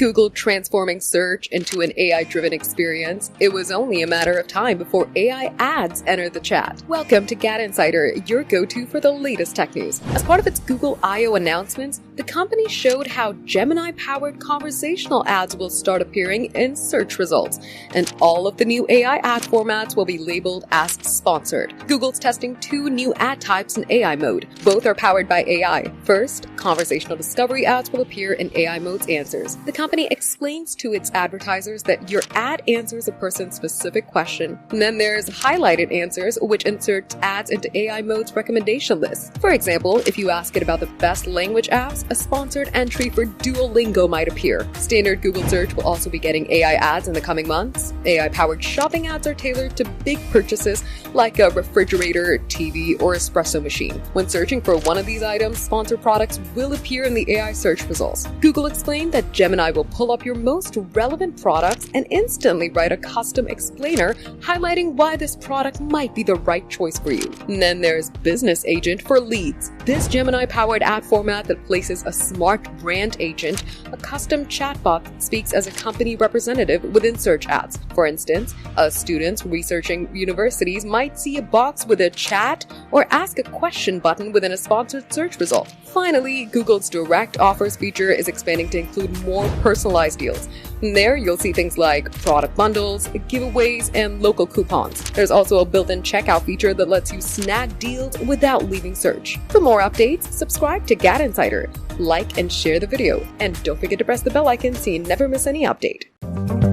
Google transforming search into an AI-driven experience, it was only a matter of time before AI ads entered the chat. Welcome to GadInsider, your go-to for the latest tech news. As part of its Google I/O announcements, the company showed how Gemini-powered conversational ads will start appearing in search results, and all of the new AI ad formats will be labeled as sponsored. Google's testing two new ad types in AI mode. Both are powered by AI. First, conversational discovery ads will appear in AI mode's answers. The company explains to its advertisers that your ad answers a person's specific question. And then there's highlighted answers, which inserts ads into AI mode's recommendation list. For example, if you ask it about the best language apps, a sponsored entry for Duolingo might appear. Standard Google search will also be getting AI ads in the coming months. AI-powered shopping ads are tailored to big purchases like a refrigerator, TV, or espresso machine. When searching for one of these items, sponsored products will appear in the AI search results. Google explained that Gemini will pull up your most relevant products and instantly write a custom explainer highlighting why this product might be the right choice for you. And then there's Business Agent for leads. This Gemini-powered ad format that places a smart brand agent, a custom chatbot that speaks as a company representative within search ads. For instance, students researching universities might see a box with a chat or ask a question button within a sponsored search result. Finally, Google's Direct Offers feature is expanding to include more personalized deals. And there, you'll see things like product bundles, giveaways, and local coupons. There's also a built-in checkout feature that lets you snag deals without leaving search. For more updates, subscribe to GadInsider, like and share the video, and don't forget to press the bell icon so you never miss any update.